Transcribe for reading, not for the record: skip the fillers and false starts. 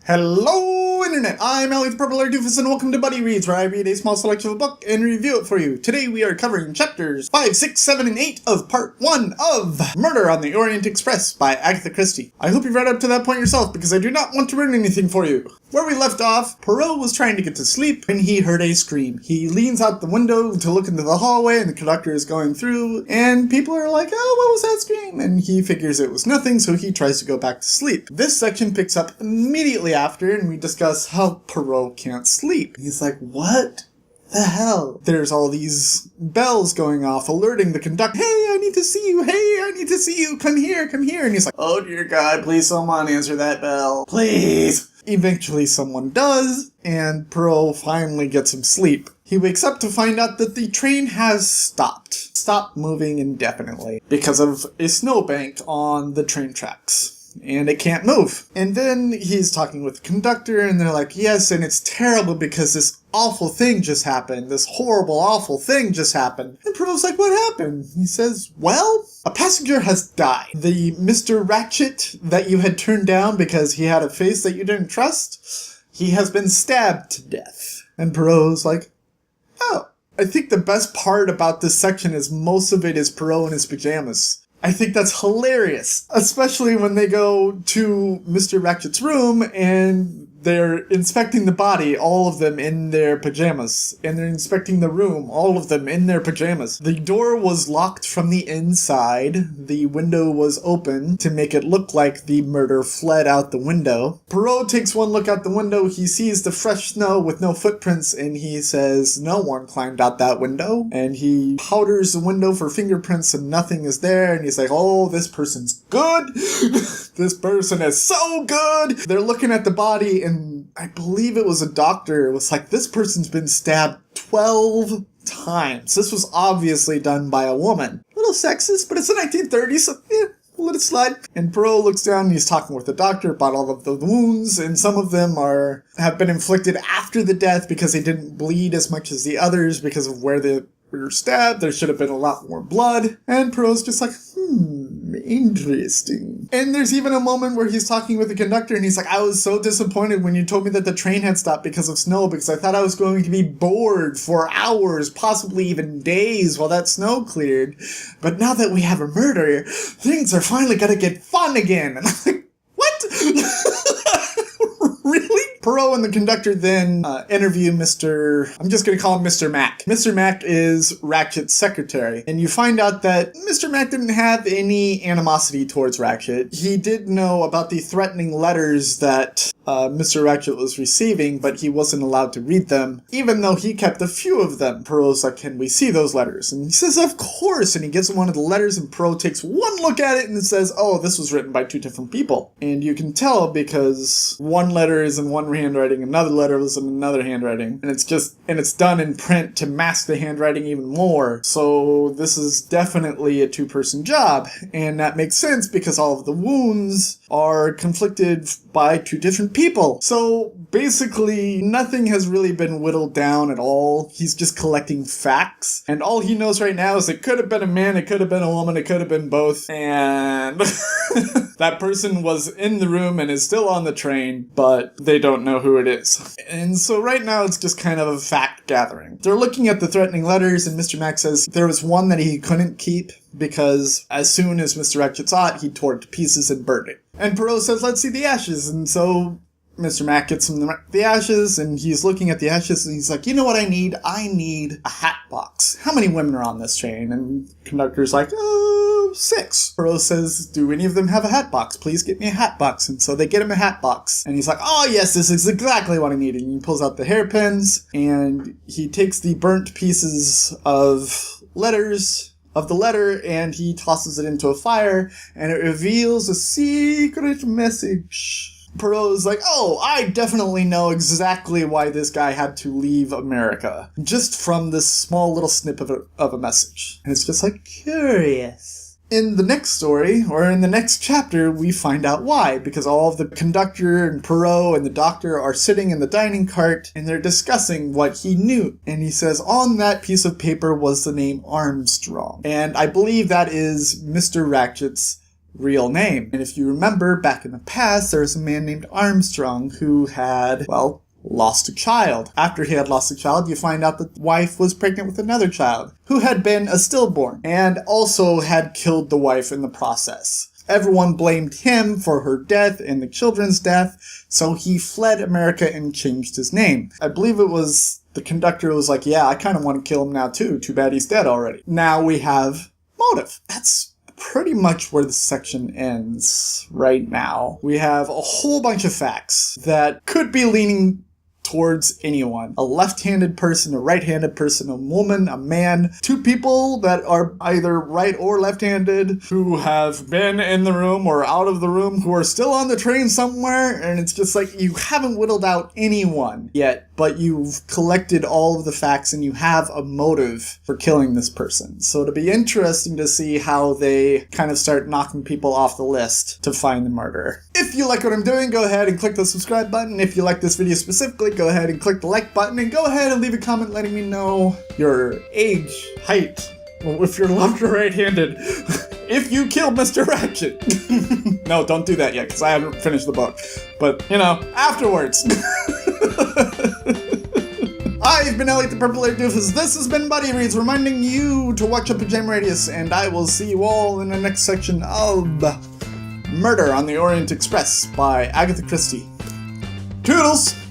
Hello, Internet! I'm Ellie the Purple Doofus, and welcome to Buddy Reads, where I read a small selection of a book and review it for you. Today we are covering chapters 5, 6, 7, and 8 of part 1 of Murder on the Orient Express by Agatha Christie. I hope you've read up to that point yourself, because I do not want to ruin anything for you. Where we left off, Poirot was trying to get to sleep when he heard a scream. He leans out the window to look into the hallway, and the conductor is going through, and people are like, oh, what was that scream? And he figures it was nothing, so he tries to go back to sleep. This section picks up immediately after, and we discuss how Poirot can't sleep. He's like, what the hell? There's all these bells going off, alerting the conductor, hey, I need to see you, hey, I need to see you, come here, come here. And he's like, oh dear God, please someone answer that bell, please. Eventually someone does, and Poirot finally gets some sleep. He wakes up to find out that the train has stopped moving indefinitely because of a snowbank on the train tracks. And it can't move. And then he's talking with the conductor, and they're like, yes, and it's terrible because this awful thing just happened. This horrible, awful thing just happened. And Poirot's like, what happened? He says, well, a passenger has died. The Mr. Ratchet that you had turned down because he had a face that you didn't trust, he has been stabbed to death. And Poirot's like, oh. I think the best part about this section is most of it is Poirot in his pajamas. I think that's hilarious, especially when they go to Mr. Ratchet's room and they're inspecting the body, all of them in their pajamas. And they're inspecting the room, all of them in their pajamas. The door was locked from the inside. The window was open to make it look like the murder fled out the window. Poirot takes one look out the window. He sees the fresh snow with no footprints, and he says, no one climbed out that window. And he powders the window for fingerprints, and nothing is there. And he's like, oh, this person's good. This person is so good. They're looking at the body, and I believe it was a doctor. It was like, this person's been stabbed 12 times. This was obviously done by a woman. A little sexist, but it's the 1930s, so we'll let it slide. And Poirot looks down, and he's talking with the doctor about all of the wounds, and some of them have been inflicted after the death because they didn't bleed as much as the others because of where they were stabbed. There should have been a lot more blood. And Poirot's just like, interesting. And there's even a moment where he's talking with the conductor, and he's like, I was so disappointed when you told me that the train had stopped because of snow, because I thought I was going to be bored for hours, possibly even days, while that snow cleared. But now that we have a murder, things are finally gonna get fun again. And I'm like, what? Really? Poirot and the conductor then interview I'm just going to call him Mr. Mac. Mr. Mac is Ratchet's secretary, and you find out that Mr. Mac didn't have any animosity towards Ratchet. He did know about the threatening letters that Mr. Ratchet was receiving, but he wasn't allowed to read them, even though he kept a few of them. Poirot's like, can we see those letters? And he says, of course, and he gives him one of the letters, and Poirot takes one look at it and says, oh, this was written by two different people. And you can tell because one letter is in one handwriting, another letter was in another handwriting, and it's done in print to mask the handwriting even more. So this is definitely a two-person job, and that makes sense because all of the wounds are conflicted by two different people. So basically nothing has really been whittled down at all. He's just collecting facts, and all he knows right now is it could have been a man, it could have been a woman, it could have been both, and that person was in the room and is still on the train, but they don't know who it is. And so right now it's just kind of a fact gathering. They're looking at the threatening letters, and Mr. Mac says there was one that he couldn't keep because as soon as Mr. Ratchet saw it, he tore it to pieces and burned it. And Poirot says, let's see the ashes. And so Mr. Mac gets him the ashes, and he's looking at the ashes, and he's like, you know what I need? I need a hat box. How many women are on this train? And the conductor's like, 6. Poirot says, do any of them have a hat box? Please get me a hat box. And so they get him a hat box. And he's like, oh yes, this is exactly what I need. And he pulls out the hairpins, and he takes the burnt pieces of the letter, and he tosses it into a fire, and it reveals a secret message. Poirot's like, oh, I definitely know exactly why this guy had to leave America, just from this small little snip of a message. And it's just like, curious. In the next story, or in the next chapter, we find out why, because all of the conductor and Poirot and the doctor are sitting in the dining cart, and they're discussing what he knew. And he says, on that piece of paper was the name Armstrong. And I believe that is Mr. Ratchet's real name. And if you remember, back in the past, there was a man named Armstrong who had, well, lost a child. After he had lost a child, you find out that the wife was pregnant with another child who had been a stillborn and also had killed the wife in the process. Everyone blamed him for her death and the children's death, so he fled America and changed his name. I believe it was the conductor was like, yeah, I kind of want to kill him now too. Too bad he's dead already. Now we have motive. That's pretty much where the section ends right now. We have a whole bunch of facts that could be leaning towards anyone. A left-handed person, a right-handed person, a woman, a man, two people that are either right or left-handed who have been in the room or out of the room who are still on the train somewhere, and it's just like you haven't whittled out anyone yet, but you've collected all of the facts and you have a motive for killing this person. So it'll be interesting to see how they kind of start knocking people off the list to find the murderer. If you like what I'm doing, go ahead and click the subscribe button. If you like this video specifically, go ahead and click the like button, and go ahead and leave a comment letting me know your age, height, if you're left or right-handed, if you killed Mr. Ratchet. No, don't do that yet, because I haven't finished the book. But, you know, afterwards. I've been Elliot the Purple Air Doofus. This has been Buddy Reads, reminding you to watch up a Jam Radius, and I will see you all in the next section of Murder on the Orient Express by Agatha Christie. Toodles!